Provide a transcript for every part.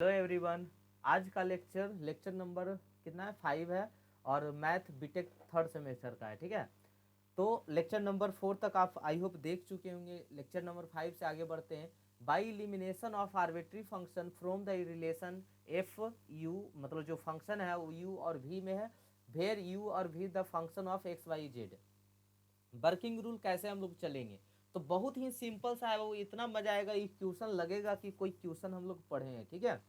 Hello everyone. आज का lecture number कितना है? 5 है और मैथ बीटेक थर्ड सेमेस्टर का है। ठीक है, तो लेक्चर नंबर 4 तक आप आई होप देख चुके होंगे। लेक्चर नंबर 5 से आगे बढ़ते हैं। By elimination of arbitrary function from the relation F you, मतलब जो फंक्शन है वो यू और वी में है, वेयर यू और v the function of x y z. Working rule कैसे हम लोग चलेंगे, तो बहुत ही सिंपल सा है। वो इतना मजा आएगा, ये क्वेश्चन लगेगा कि कोई क्वेश्चन हम लोग पढ़े हैं। ठीक है,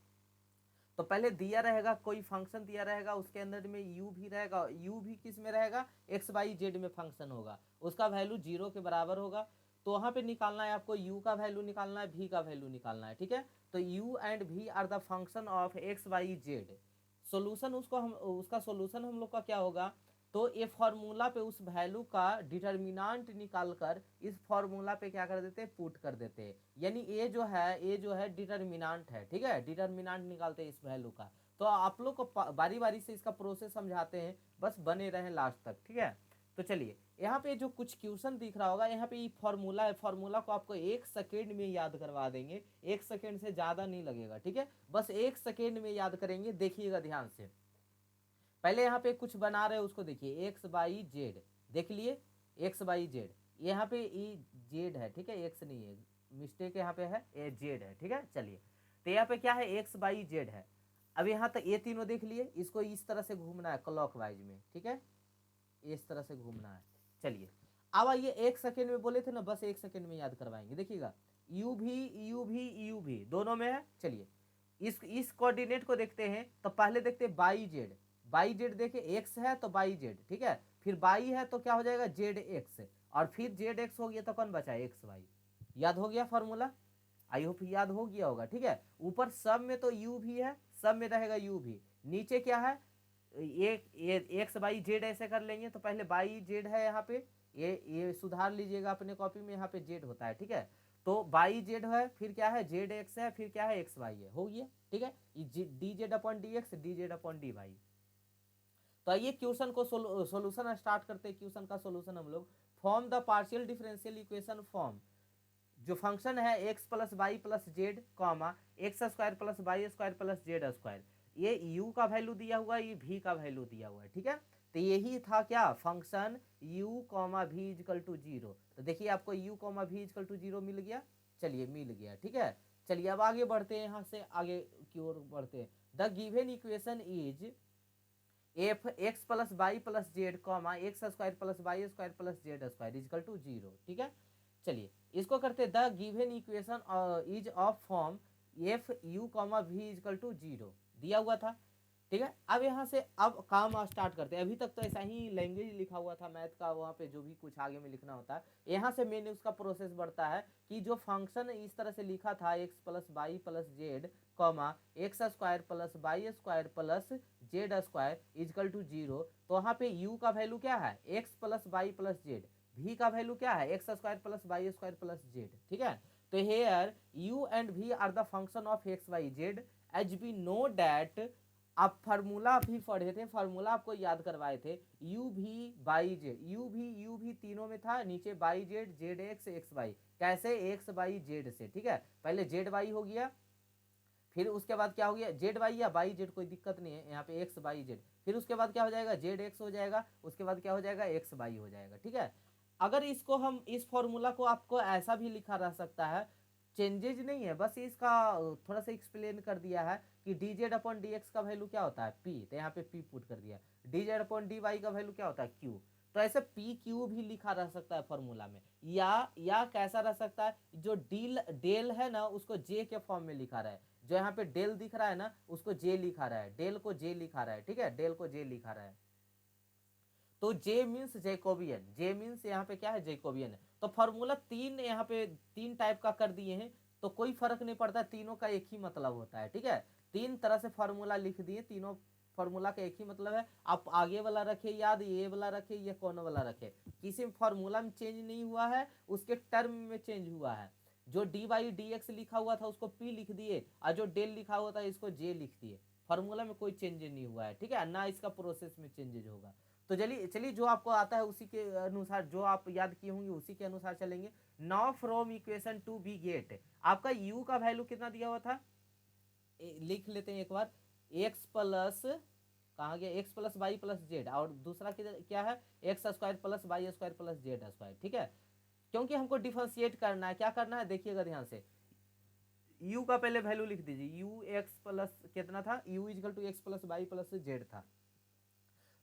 तो पहले दिया रहेगा, कोई फंक्शन दिया रहेगा, उसके अंदर में यू भी रहेगा। यू भी किस में रहेगा? एक्स वाई जेड में फंक्शन होगा, उसका वैल्यू 0 के बराबर होगा। तो वहां पे निकालना है आपको, यू का वैल्यू निकालना है, भी का वैल्यू निकालना है। ठीक है, तो u and v are the function of x y z. Solution उसका सोल्यूशन हम लोग का क्या होगा? तो ये फॉर्मूला पे उस वैल्यू का डिटर्मिनेंट निकाल कर इस फॉर्मूला पे क्या कर देते हैं? पुट कर देते हैं। यानी ये जो है डिटर्मिनेंट है। ठीक है, डिटर्मिनेंट निकालते हैं इस वैल्यू का। तो आप लोग को बारी बारी से इसका प्रोसेस समझाते हैं, बस बने रहें लास्ट तक। ठीक है, तो चलिए यहाँ पे जो कुछ क्वेश्चन दिख रहा होगा, यहाँ पे ये फॉर्मूला है। फॉर्मूला को आपको 1 सेकेंड में याद करवा देंगे। 1 सेकेंड से ज़्यादा नहीं लगेगा। ठीक है, बस 1 सेकेंड में याद करेंगे। देखिएगा ध्यान से। पहले यहाँ पे कुछ बना रहे हैं, उसको देखिए। एक्स बाई जेड देख लिए, एक्स बाई जेड। यहाँ पे ई जेड है। ठीक है, एक्स नहीं है, मिस्टेक यहाँ पे है, ए जेड है। ठीक है, चलिए। तो यहाँ पे क्या है? एक्स बाई जेड है। अब यहाँ तक ये तीनों देख लिए, इसको इस तरह से घूमना है क्लॉकवाइज में। ठीक है, इस तरह से घूमना है। चलिए, अब आइए 1 सेकेंड में बोले थे ना, बस 1 सेकेंड में याद करवाएंगे। देखिएगा, यू भी दोनों में है। चलिए, इस कोऑर्डिनेट को देखते हैं। तो पहले देखते हैं बाई जेड। बाई जेड देखे, एक्स है तो बाई जेड। ठीक है, फिर बाई है तो क्या हो जाएगा? Z x. और फिर जेड एक्स हो गया तो कौन बचा? X y. याद हो गया फॉर्मूला? आई होप याद हो गया होगा। ठीक है, ऊपर सब में तो यू भी है, सब में रहेगा यू भी। नीचे क्या है? एक्स बाई जेड ऐसे कर लेंगे। तो पहले बाई जेड है यहाँ पे, ये सुधार लीजिएगा अपने कॉपी में, यहाँ पे जेड होता है। ठीक है, तो बाई जेड है, फिर क्या है? जेड एक्स है, फिर क्या है? एक्स वाई है। हो गया। ठीक है, d z upon d x, d z upon d y. तो आइए क्वेश्चन को सोल्यूशन स्टार्ट करते हैं। क्वेश्चन का सोल्यूशन हम लोग form the partial differential equation form. जो फंक्शन है x plus y plus z comma x square plus y square plus z square. ये यू का वैल्यू दिया हुआ है, ये भी का वैल्यू दिया हुआ है। ठीक है, तो यही था क्या? फंक्शन यू कॉमा भी इजकल टू 0। तो देखिए आपको यू कॉमा भी इजकल टू 0 मिल गया। चलिए, मिल गया। ठीक है, चलिए अब आगे बढ़ते हैं, यहाँ से आगे की ओर बढ़ते हैं। The given equation is f x plus y plus z comma x square plus y square plus z square इजकल टू 0। ठीक है, चलिए इसको करते। The given equation is of form f u comma v इजकल टू 0 दिया हुआ था। ठीक है, अब यहाँ से अब काम स्टार्ट करते हैं। अभी तक तो ऐसा ही लैंग्वेज लिखा हुआ था मैथ का, वहाँ पे जो भी कुछ आगे में लिखना होता है। यहाँ से मैंने उसका प्रोसेस बढ़ता है कि जो फंक्शन इस तरह से लिखा था x plus y plus z comma x square plus y square plus z square इजकल टू 0। तो वहाँ पे यू का वैल्यू क्या है? X plus y plus z. V का वैल्यू क्या है? X square plus y square plus z. ठीक है, तो here u and v are the function of x y z as we know that. आप फार्मूला भी पढ़े थे, फार्मूला आपको याद करवाए थे। यू भी बाई जेड, यू भी तीनों में था, नीचे by z, z x x y. कैसे? एक्स बाई जेड से। ठीक है, पहले जेड वाई हो गया, फिर उसके बाद क्या हो गया? जेड वाई या बाई जेड, कोई दिक्कत नहीं है यहाँ पे, एक्स बाई जेड। फिर उसके बाद क्या हो जाएगा? जेड एक्स हो जाएगा। उसके बाद क्या हो जाएगा? एक्स बाई हो जाएगा। ठीक है, अगर इसको हम इस फॉर्मूला को आपको ऐसा भी लिखा रह सकता है, चेंजेज नहीं है, बस इसका थोड़ा सा एक्सप्लेन कर दिया है कि D z upon d x का वैल्यू क्या होता है? पी। तो यहाँ पे पी पुट कर दिया। D z upon d y का वैल्यू क्या होता है? क्यू। तो ऐसे पी क्यू भी लिखा रह सकता है फॉर्मूला में। या कैसा रह सकता है? जो डील डेल है ना, उसको जे के फॉर्म में लिखा रहा है। जो यहाँ पे डेल दिख रहा है ना, उसको जे लिखा रहा है, डेल को जे लिखा रहा है। ठीक है, डेल को जे लिखा रहा है। तो जे मीन्स जैकोबियन, जे मीन्स यहाँ पे क्या है? जैकोबियन है। तो फॉर्मूला तीन यहाँ पे तीन टाइप का कर दिए हैं, तो कोई फर्क नहीं पड़ता, तीनों का एक ही मतलब होता है। ठीक है, तीन तरह से फार्मूला लिख दिए, तीनों फार्मूला का एक ही मतलब है। आप आगे वाला रखे याद, ये वाला रखे, ये कौन वाला रखे, किसी फार्मूला में चेंज नहीं हुआ है, उसके टर्म में चेंज हुआ है। जो डी वाई डी एक्स लिखा हुआ था उसको पी लिख दिए, और जो डेल लिखा हुआ था इसको जे लिख दिए। फार्मूला में कोई चेंज नहीं हुआ है। ठीक है, ना इसका प्रोसेस में चेंजेज होगा। तो चलिए चलिए, जो आपको आता है उसी के अनुसार, जो आप याद किए होंगे उसी के अनुसार चलेंगे। Now from equation two we get, आपका यू का वैल्यू कितना दिया हुआ था? लिख लेते हैं एक बार, एक्स प्लस, कहाँ गया, x plus y plus z, और दूसरा क्या है, x square plus y square plus z square, ठीक है। क्योंकि हमको डिफरेंशिएट करना है, क्या करना है देखिएगा ध्यान से, u का पहले वैल्यू लिख दीजिए, u एक्स प्लस कितना था, u is equal to x plus y plus z था।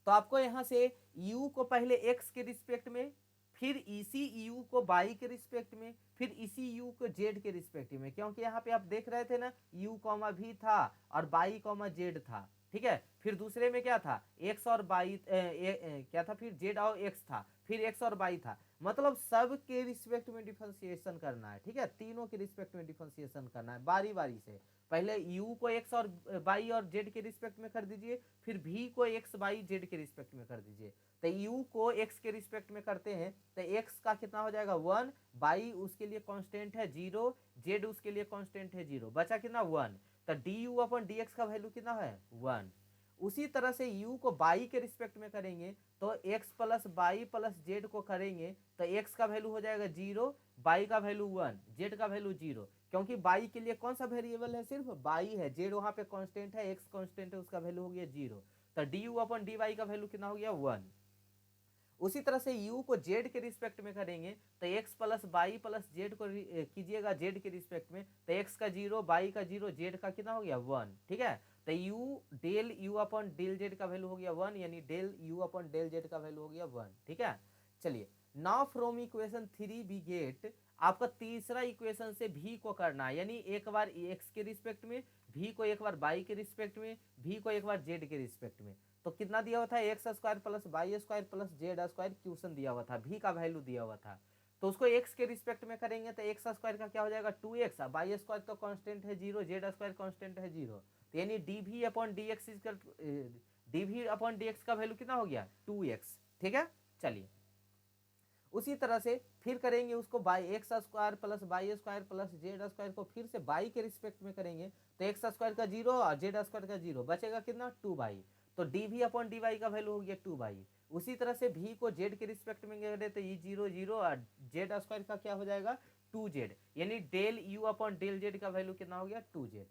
तो आपको यहाँ से u को पहले x के रिस्पेक्ट में, फिर इसी u को y के रिस्पेक्ट में, फिर इसी u को z के रिस्पेक्ट में, क्योंकि यहाँ पे आप देख रहे थे ना u कॉमा v था और y कॉमा z था, ठीक है। फिर दूसरे में क्या था, x और y, क्या था, फिर z और x था, फिर x और y था, मतलब सब के रिस्पेक्ट में डिफरेंशिएशन करना है, ठीक है। तीनों के रिस्पेक्ट में डिफरेंशिएशन करना है बारी बारी से। पहले u को x और y और z के रिस्पेक्ट में कर दीजिए, फिर v को x y z के रिस्पेक्ट में कर दीजिए। तो u को x के रिस्पेक्ट में करते हैं तो x का कितना हो जाएगा 1, y उसके लिए कांस्टेंट है 0, z उसके लिए कांस्टेंट है 0, बचा कितना 1। तो du अपन dx का वैल्यू कितना है 1। उसी तरह से u को y के रिस्पेक्ट में करेंगे तो x plus y plus z को करेंगे तो x का वैल्यू हो जाएगा 0, y का वैल्यू 1, z का वैल्यू 0, क्योंकि y के लिए कौन सा वेरिएबल है, सिर्फ y है, z वहां पे कांस्टेंट है, x कांस्टेंट है, उसका वैल्यू हो गया 0। तो du अपन dy का वैल्यू कितना हो गया 1। उसी तरह से u को z के रिस्पेक्ट में करेंगे तो x plus y plus z को कीजिएगा z के रिस्पेक्ट में, तो x का 0, y का 0, z का कितना हो गया 1, ठीक है। तो u del u upon del z का वैल्यू हो गया 1, यानी del u upon del z का वैल्यू हो गया 1, ठीक है। चलिए, now from equation 3 we get, आपका तीसरा इक्वेशन से v को करना है, यानी एक बार x के रिस्पेक्ट में, v को एक बार y के रिस्पेक्ट में, v को एक बार z के रिस्पेक्ट में। तो कितना दिया हुआ था, x square plus y square plus z square question दिया हुआ था, v का वैल्यू दिया हुआ था। तो उसको x के रिस्पेक्ट में करेंगे तो एक्स स्क्वायर का क्या हो जाएगा 2x, वाई स्क्वायर तो कांस्टेंट है 0, जेड स्क्वायर कांस्टेंट है 0, तो यानी dv upon dx dv upon dx का वैल्यू कितना हो गया 2x, ठीक है। चलिए, उसी तरह से फिर करेंगे उसको by x square plus y square plus z square को फिर से बाई के रिस्पेक्ट में करेंगे तो एक्स स्क्वायर का 0 और जेड स्क्वायर का 0, बचेगा कितना 2y, तो dv अपॉन dy का वैल्यू हो गया 2y। उसी तरह से v को z के रिस्पेक्ट में करें तो ये 0 0 और जेड स्क्वायर का क्या हो जाएगा 2z, यानी del u upon del z का वैल्यू कितना हो गया 2z।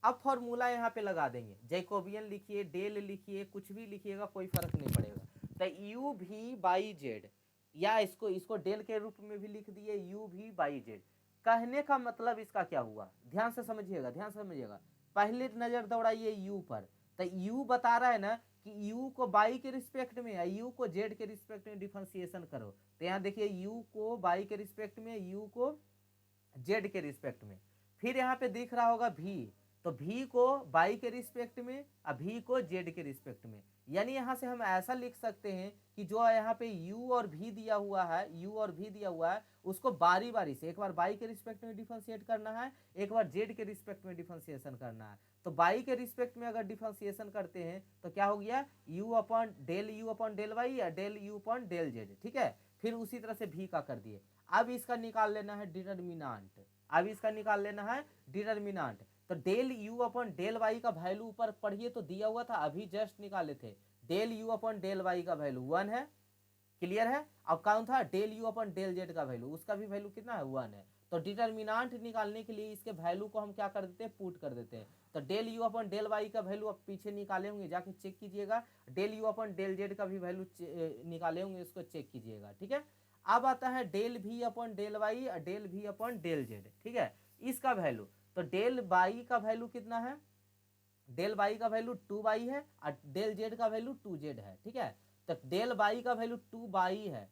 अब फॉर्मूला यहाँ पे लगा देंगे, जैकोबियन लिखिए, डेल लिखिए, कुछ भी लिखिएगा कोई फर्क नहीं पड़ेगा। तो u v बाई जेड, या इसको डेल के रूप में भी लिख दिए u v बाई जेड। कहने का मतलब इसका क्या हुआ, ध्यान से समझिएगा, ध्यान से समझिएगा। पहले नजर दौड़ाइए u पर, तो u बता रहा है ना कि u को y के रिस्पेक्ट में या u को z के रिस्पेक्ट में डिफरेंशिएशन करो। तो यहाँ देखिए u को y के रिस्पेक्ट में, u को z के रिस्पेक्ट में, फिर यहाँ पे दिख रहा होगा v, तो v को y के रिस्पेक्ट में और v को z के रिस्पेक्ट में। यानी यहाँ से हम ऐसा लिख सकते हैं कि जो यहाँ पे u और v दिया हुआ है, u और v दिया हुआ है, उसको बारी बारी से एक बार y के रिस्पेक्ट में डिफरेंशिएट करना है, एक बार z के रिस्पेक्ट में डिफरेंशिएशन करना है। तो y के रिस्पेक्ट में अगर डिफरेंशिएशन करते हैं तो क्या हो गया u अपॉन डेल y या del u upon del z, ठीक है। फिर उसी तरह से v का कर दिए। अब इसका निकाल लेना है डिटर्मिनेंट, अब इसका निकाल लेना है डिटर्मिनेंट। तो del u upon del y का वैल्यू ऊपर पढ़िए तो दिया हुआ था, अभी जस्ट निकाले थे। Del u upon del y का वैल्यू 1 है, क्लियर है। अब कौन था del u upon del z का वैल्यू, उसका भी वैल्यू कितना है 1 है। तो डिटर्मिनेंट निकालने के लिए इसके वैल्यू को हम क्या कर देते हैं, पुट कर देते हैं। तो del u upon del y का वैल्यू आप पीछे निकाले होंगे, जाके चेक कीजिएगा। Del u upon del z का भी वैल्यू निकाले होंगे, उसको चेक कीजिएगा, ठीक है। अब आता है del v upon del y और del v upon del z, ठीक है, इसका वैल्यू। तो डेल y का वैल्यू कितना है, डेल y का वैल्यू 2y है और डेल z का वैल्यू 2z है, ठीक है। तो डेल y का वैल्यू 2y है,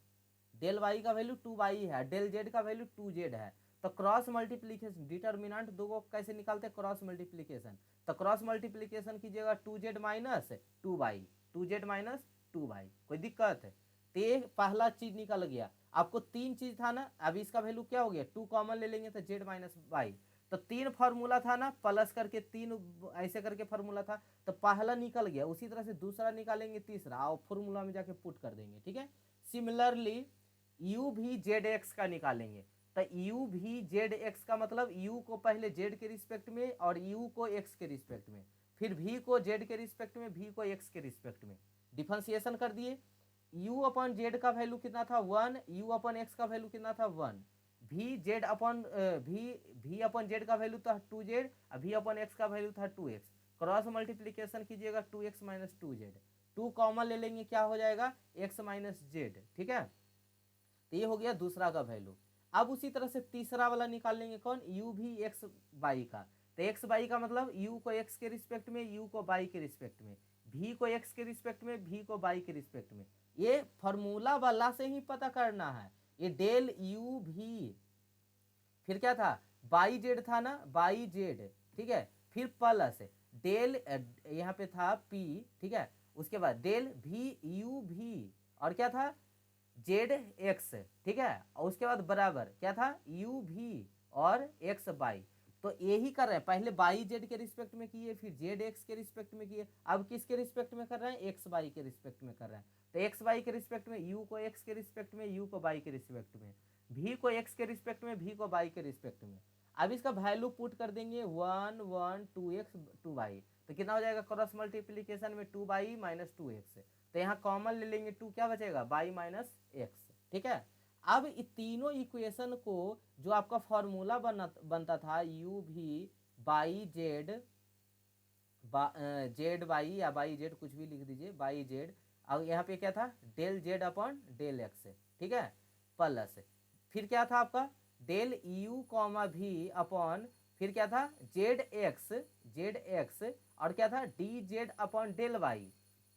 डेल y का वैल्यू 2y है, डेल z का वैल्यू 2z है। तो क्रॉस मल्टीप्लीकेशन, डिटर्मिनेंट दो को कैसे निकालते हैं, क्रॉस मल्टीप्लीकेशन। तो क्रॉस मल्टीप्लीकेशन कीजिएगा 2z minus 2y, 2z minus 2y, कोई दिक्कत है। तो ये पहला चीज निकल गया। आपको तीन चीज था ना, अब इसका वैल्यू क्या हो गया 2 कॉमन ले लेंगे तो z माइनस y। तो 3 फार्मूला था ना, प्लस करके 3 ऐसे करके फार्मूला था, तो पहला निकल गया। उसी तरह से दूसरा निकालेंगे, तीसरा और फार्मूला में जाके पुट कर देंगे, ठीक है। सिमिलरली u भी zx का निकालेंगे। तो u भी zx का मतलब u को पहले z के रिस्पेक्ट में और u को x के रिस्पेक्ट में, फिर v को z के रिस्पेक्ट में, v को x के रिस्पेक्ट में डिफरेंशिएशन कर दिए। u अपन z का वैल्यू कितना था 1, u अपन x का वैल्यू कितना था 1, v z upon v upon z का वैल्यू था 2z, वी अपॉन एक्स का वैल्यू था 2x। क्रॉस मल्टीप्लीकेशन कीजिएगा 2x माइनस 2z, 2 कॉमन ले लेंगे, क्या हो जाएगा x माइनस जेड। ठीक है, तो ये हो गया दूसरा का वैल्यू। अब उसी तरह से तीसरा वाला निकाल लेंगे, कौन, यू भी एक्स बाई का। तो एक्स बाई का मतलब यू को एक्स के रिस्पेक्ट में, यू को बाई के रिस्पेक्ट में, भी को एक्स के रिस्पेक्ट में, भी को बाई के रिस्पेक्ट में। ये फॉर्मूला वाला से ही पता करना है। ये डेल यू भी, फिर क्या था, बाई जेड था ना, बाई जेड, ठीक है, फिर प्लस डेल यहाँ पे था पी, ठीक है, उसके बाद डेल भी यू भी, और क्या था, जेड एक्स, ठीक है, और उसके बाद बराबर क्या था, यू भी और एक्स बाई। तो यही कर रहे हैं, पहले बाई जेड के रिस्पेक्ट में किए, फिर जेड एक्स के रिस्पेक्ट में किए, अब किसके रिस्पेक्ट में कर रहे हैं, एक्स बाई के रिस्पेक्ट में कर रहे हैं। तो एक्स बाई के रिस्पेक्ट में, यू को एक्स के रिस्पेक्ट में, यू को बाई के रिस्पेक्ट में, भी को एक्स के रिस्पेक्ट में, भी को बाई के रिस्पेक्ट में। अब इसका वैल्यू पुट कर देंगे 1 1 2x 2y, तो कितना हो जाएगा, क्रॉस मल्टीप्लीकेशन में 2y माइनस 2x, तो यहाँ कॉमन ले लेंगे 2, क्या बचेगा, बाई माइनस एक्स। ठीक है, अब इन तीनों इक्वेशन को, जो आपका फॉर्मूला बनता था यू भी बाई जेड, जेड बाई या बाई जेड कुछ भी लिख दीजिए, बाई जेड, अब यहाँ पे क्या था, del z upon del x, ठीक है, प्लस फिर क्या था आपका, del u comma v upon, फिर क्या था, जेड एक्स, और क्या था, d z upon del y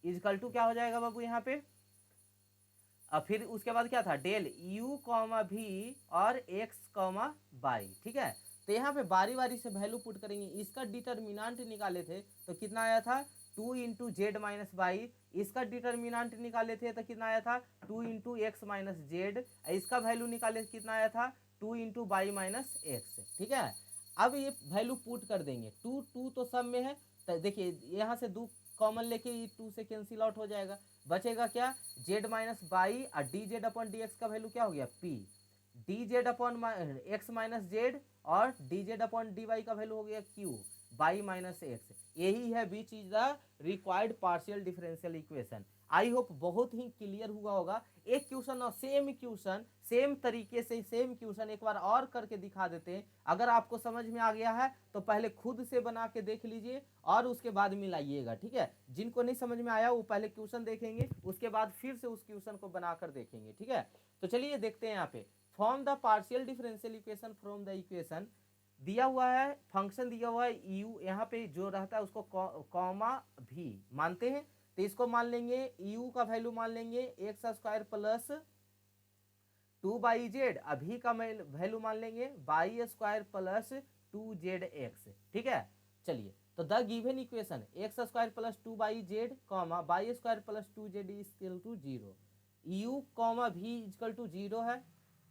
is equal to क्या हो जाएगा बाबू यहाँ पे, अब फिर उसके बाद क्या था, डेल यू कॉमा भी और एक्स कॉमा बाई। ठीक है, तो यहाँ पे बारी बारी से वैल्यू पुट करेंगे। इसका डिटर्मिनेंट निकाले थे तो कितना आया था, 2 इंटू जेड माइनस बाई। इसका डिटर्मिनेंट निकाले थे तो कितना आया था, 2 इंटू एक्स माइनस जेड। इसका वैल्यू निकाले तो कितना आया था, 2 इंटू बाई माइनस एक्स। ठीक है, अब ये वैल्यू पुट कर देंगे, 2 तो सब में है, तो देखिए यहाँ से 2 कॉमन लेके 2 से कैंसिल आउट हो जाएगा, बचेगा क्या, जेड माइनस बाई और d z upon d x का वैल्यू क्या हो गया, p, d z upon x minus z और d z upon d y का वैल्यू हो गया क्यू बाई माइनस एक्स। यही है which is the required partial differential equation. I hope बहुत ही क्लियर हुआ होगा। एक क्वेश्चन और सेम क्वेश्चन, सेम तरीके से सेम क्वेश्चन एक बार और करके दिखा देते हैं। अगर आपको समझ में आ गया है तो पहले खुद से बना के देख लीजिए और उसके बाद मिलाइएगा। ठीक है, जिनको नहीं समझ में आया वो पहले क्वेश्चन देखेंगे, उसके बाद फिर से उस क्वेश्चन को बनाकर देखेंगे। ठीक है, तो चलिए देखते हैं यहाँ पे, form the partial differential equation from the equation. दिया हुआ है फंक्शन, दिया हुआ है यू, यहाँ पे जो रहता है उसको कॉमा भी मानते हैं, तो इसको मान लेंगे यू का वैल्यू मान लेंगे x square plus 2 y z, अभी का वैल्यू मान लेंगे y square plus 2 z x. ठीक है, चलिए तो the given equation x square plus 2 y z comma y square plus 2 z equal to 0, u comma v equal to 0 है।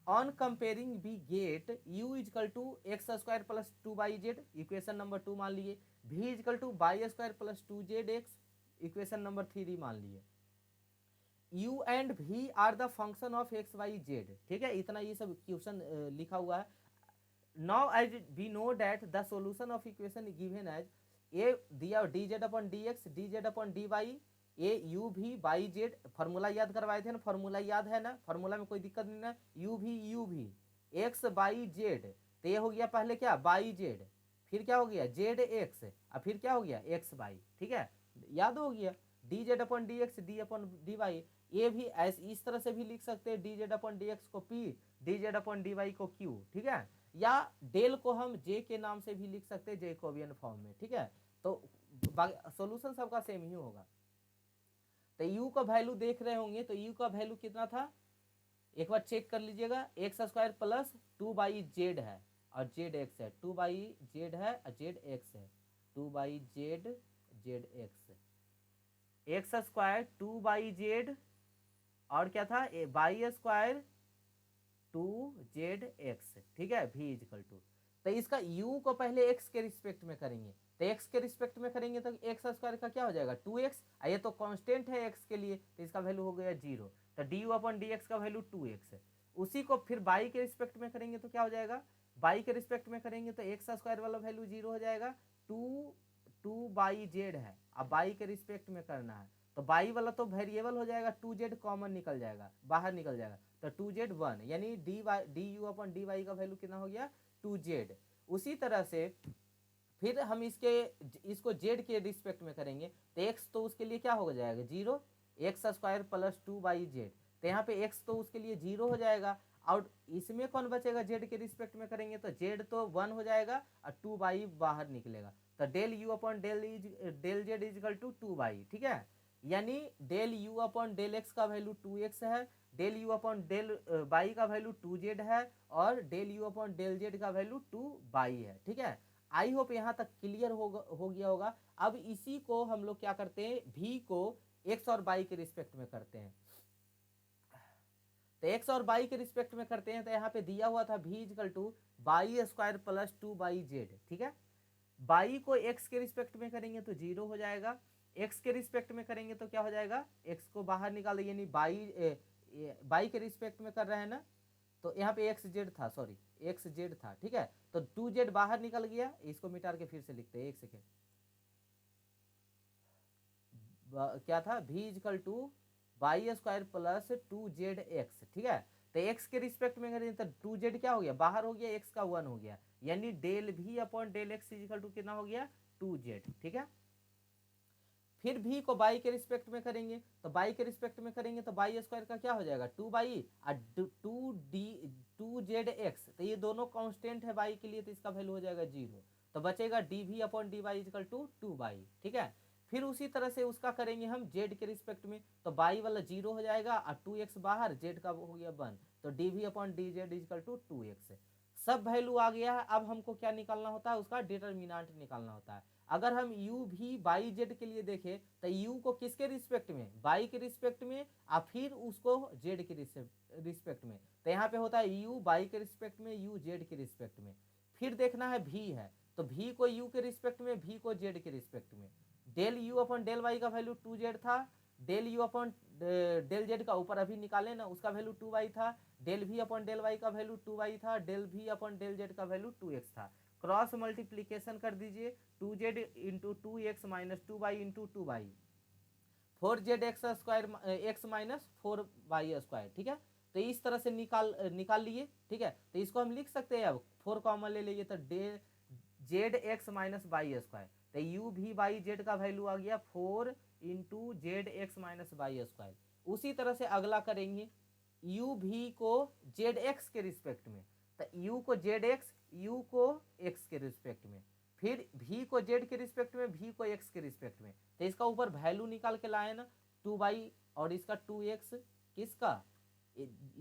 On comparing we get u is equal to x square plus 2 y z, equation number 2 मान लिए, v equal to y square plus 2 z x, equation number 3 मान लिए। u and v are the function of x y z. ठीक है, इतना ये सब question लिखा हुआ है। Now as we know that the solution of equation given as a दिया d z upon d x, d z upon d y, a u भी बाई जेड, फॉर्मूला याद करवाए थे ना, फॉर्मूला याद है ना, फॉर्मूला में कोई दिक्कत नहीं ना, you v x by Z, तो ये हो गया पहले क्या, बाई जेड, फिर क्या हो गया जेड एक्स, और फिर क्या हो गया एक्स बाई। ठीक है, याद हो गया, d z upon d x, d upon d y. ये भी ऐसे इस तरह से भी लिख सकते हैं, d z upon d x को p, d z upon d y को क्यू। ठीक है, या डेल को हम जे के नाम से भी लिख सकते हैं, जैकोबियन फॉर्म में। ठीक है, तो सॉल्यूशन सबका सेम ही होगा। तो u का वैल्यू देख रहे होंगे, तो u का वैल्यू कितना था, एक बार चेक कर लीजिएगा, x square plus 2 y Z है और जेड एक्स है, 2 बाई जेड है और जेड एक्स है, 2 y z z x, x square 2 y Z और क्या था, बाई स्क्वायर 2 जेड एक्स। ठीक है, v इजकल टू, तो इसका u को पहले x के रिस्पेक्ट में करेंगे, तो x के रिस्पेक्ट में करेंगे तो एक्स स्क्वायर का क्या हो जाएगा 2x, ये तो कांस्टेंट है x के लिए, तो इसका वैल्यू हो गया 0, तो D u upon d x का वैल्यू 2x है। उसी को फिर बाई के रिस्पेक्ट में करेंगे तो क्या हो जाएगा, बाई के रिस्पेक्ट में करेंगे तो एक्स स्क्वायर वाला वैल्यू 0 हो जाएगा, 2 बाई जेड है, अब बाई के रिस्पेक्ट में करना है तो बाई वाला तो वेरिएबल हो जाएगा, 2z कॉमन निकल जाएगा, बाहर निकल जाएगा, तो 2z 1, यानी d u upon d y का वैल्यू कितना हो गया 2z। उसी तरह से फिर हम इसको z के रिस्पेक्ट में करेंगे तो x तो उसके लिए क्या हो जाएगा 0, एक्स स्क्वायर प्लस 2 तो यहाँ पे x तो उसके लिए 0 हो जाएगा। और इसमें कौन बचेगा z के रिस्पेक्ट में करेंगे तो z तो 1 हो जाएगा और 2 बाहर निकलेगा। तो del u upon del z equal to 2, ठीक है। यानी del u upon del x का वैल्यू 2x है, del u upon del y का वैल्यू 2z है, और del u upon del z का वैल्यू 2 है, ठीक है। आई होप यहाँ तक क्लियर हो गया होगा। अब इसी को हम लोग क्या करते हैं, v को x और y के रिस्पेक्ट में करते हैं। तो x और y के रिस्पेक्ट में करते हैं तो यहाँ पे दिया हुआ था v equal to y square plus 2 ठीक है। y को x के रिस्पेक्ट में करेंगे तो 0 हो जाएगा, x के रिस्पेक्ट में करेंगे तो क्या हो जाएगा, x को बाहर निकाल, यानी y के रिस्पेक्ट में कर रहे हैं ना, तो यहाँ पे xz था, सॉरी xz था, ठीक है। तो 2z बाहर निकल गया, इसको मिटार के फिर से लिखते हैं, एक सेकेंड। क्या था v equal to y square plus 2zx, ठीक है। तो x के रिस्पेक्ट में करें तो 2z क्या हो गया, बाहर हो गया, x का 1 हो गया, यानी del v upon del x equal to कितना हो गया 2z, ठीक है। फिर v को बाई के रिस्पेक्ट में करेंगे तो बाई के रिस्पेक्ट में करेंगे तो बाई स्क्वायर का क्या हो जाएगा 2 और 2zx, तो ये दोनों कांस्टेंट है बाई के लिए, तो इसका वैल्यू हो जाएगा 0। तो बचेगा dv upon dy equal to 2, ठीक है। फिर उसी तरह से उसका करेंगे हम z के रिस्पेक्ट में, तो बाई वाला 0 हो जाएगा और 2x बाहर, z का हो गया 1, तो dv upon dz equal to 2x। सब वैल्यू आ गया है। अब हमको क्या निकालना होता है, उसका डिटर्मिनेंट निकालना होता है। अगर हम u भी बाई जेड के लिए देखें तो u को किसके रिस्पेक्ट में, बाई के रिस्पेक्ट में, और फिर उसको z के रिस्पेक्ट में। तो यहाँ पे होता है u बाई के रिस्पेक्ट में, u z के रिस्पेक्ट में। फिर देखना है v है, तो v को u के रिस्पेक्ट में, v को z के रिस्पेक्ट में। Del u upon del y का वैल्यू 2z था, del u upon del z का ऊपर अभी निकाले ना, उसका वैल्यू 2y था, del v upon del y का वैल्यू 2y था, del v upon del z का वैल्यू 2x था। क्रॉस मल्टीप्लीकेशन कर दीजिए, 2z into 2x minus 2y into 2y, 4zx square x minus 4y square, ठीक है। तो इस तरह से निकाल लिए, ठीक है। तो इसको हम लिख सकते हैं, अब 4 कॉमन ले लीजिए तो z x minus y square, तो यू भी बाई जेड का वैल्यू आ गया 4 into z x minus y square. उसी तरह से अगला करेंगे यू भी को जेड एक्स के रिस्पेक्ट में, तो यू को जेड एक्स, यू को एक्स के रिस्पेक्ट में, फिर भी को जेड के रिस्पेक्ट में, भी को एक्स के रिस्पेक्ट में। तो इसका ऊपर वैल्यू निकाल के लाए ना 2y और इसका 2x, किसका,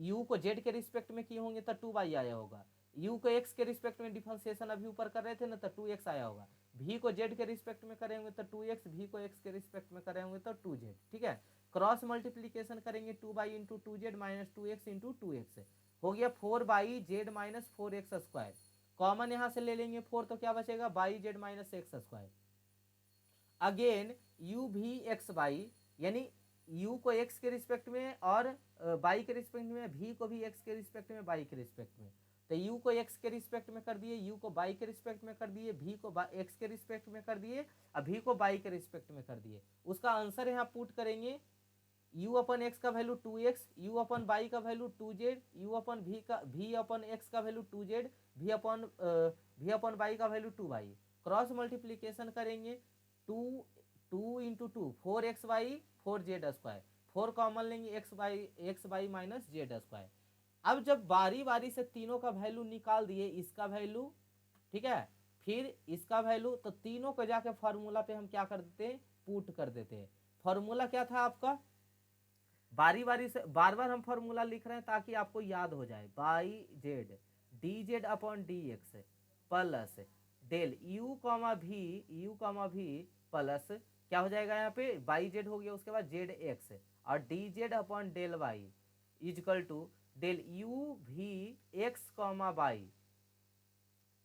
u को z के रिस्पेक्ट में किए होंगे तो 2y आया होगा, u को x के रिस्पेक्ट में डिफरेंशिएशन अभी ऊपर कर रहे थे ना तो 2x आया होगा, v को z के रिस्पेक्ट में करेंगे तो 2x, v को x के रिस्पेक्ट में करेंगे तो 2z, ठीक है। क्रॉस मल्टीप्लीकेशन करेंगे 2y into 2z minus 2x into 2x, हो गया 4 माइनस 4x स्क्वायर। कॉमन यहाँ से ले लेंगे 4, तो क्या बचेगा by z minus x square. Again you v x by, यानी u को x के रिस्पेक्ट में और बाई के रिस्पेक्ट में, v को भी x के रिस्पेक्ट में, बाई के रिस्पेक्ट में। तो u को x के रिस्पेक्ट में कर दिए, u को बाई के रिस्पेक्ट में कर दिए, v को x के रिस्पेक्ट में कर दिए और v को बाई के रिस्पेक्ट में कर दिए। उसका आंसर यहाँ पुट करेंगे, u अपन x का value 2x, u upon y का value 2z, u upon v upon x का value 2z, v upon y का वैल्यू 2y। क्रॉस मल्टीप्लीकेशन करेंगे 2 into 2 4xy 4z square, 4 common लेंगे x y minus z square. अब जब बारी बारी से तीनों का वैल्यू निकाल दिए, इसका वैल्यू, ठीक है, फिर इसका वैल्यू, तो तीनों को जाके फॉर्मूला पे हम क्या कर देते हैं, पुट कर देते हैं। फॉर्मूला क्या था आपका, बारी बारी से बार बार हम फॉर्मूला लिख रहे हैं ताकि आपको याद हो जाए, y z d z upon d x plus del u comma v plus क्या हो जाएगा यहाँ पे बाई जेड हो गया, उसके बाद जेड एक्स और d z upon del y is equal to del u v x comma y.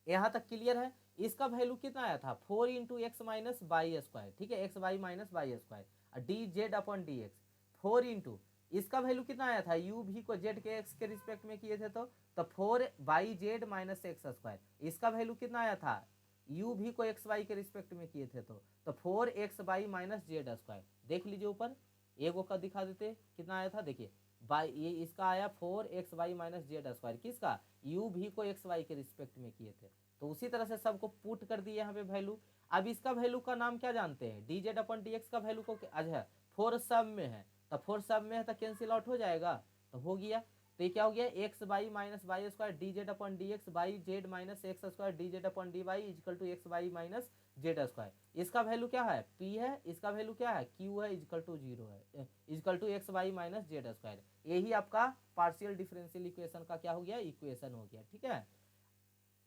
यहाँ तक क्लियर है। इसका वैल्यू कितना आया था 4 into x minus y square, ठीक है, x y minus y square और d z upon d x 4 into, इसका वैल्यू कितना आया था यू भी को जेड के एक्स के रिस्पेक्ट में किए थे तो 4 by z minus x square. इसका वैल्यू कितना आया था यू भी को एक्स वाई के रिस्पेक्ट में किए थे तो 4 x y minus z square. देख लीजिए ऊपर एगो का दिखा देते कितना आया था, देखिए बाई ये इसका आया 4xy माइनस जेड स्क्वायर, किसका, यू भी को xy के रिस्पेक्ट में किए थे। तो उसी तरह से सबको पुट कर दिए यहाँ पे वैल्यू। अब इसका वैल्यू का नाम क्या जानते हैं, d z upon d x का वैल्यू को अच्छा 4 सब में है, तो 4 सब में है तो कैंसिल आउट हो जाएगा, तो हो गया। तो ये क्या हो गया, x y minus y square d z upon d x by z minus x square d z upon d y is equal to x y minus z square. इसका वैल्यू क्या है, पी है, इसका वैल्यू क्या है, क्यू है, equal to 0 है, equal to x y minus z square. यही आपका पार्शियल डिफरेंशियल इक्वेशन का क्या हो गया, इक्वेशन हो गया, ठीक है।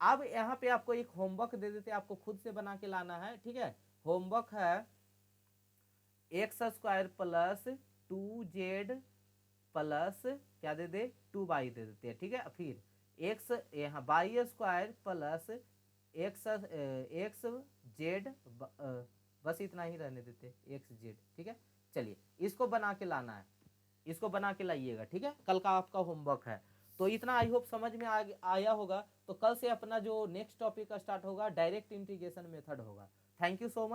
अब यहाँ पे आपको एक होमवर्क दे देते, आपको खुद से बना के लाना है, ठीक है। होमवर्क है x square plus 2z plus क्या दे दे, 2y दे देते हैं, ठीक है। फिर एक्स यहाँ y square plus x x z, बस इतना ही रहने देते, एक्स जेड, ठीक है। चलिए इसको बना के लाना है, इसको बना के लाइएगा, ठीक है, कल का आपका होमवर्क है। तो इतना आई होप समझ में आया होगा। तो कल से अपना जो नेक्स्ट टॉपिक स्टार्ट होगा डायरेक्ट इंटीग्रेशन मेथड होगा। Thank you so much.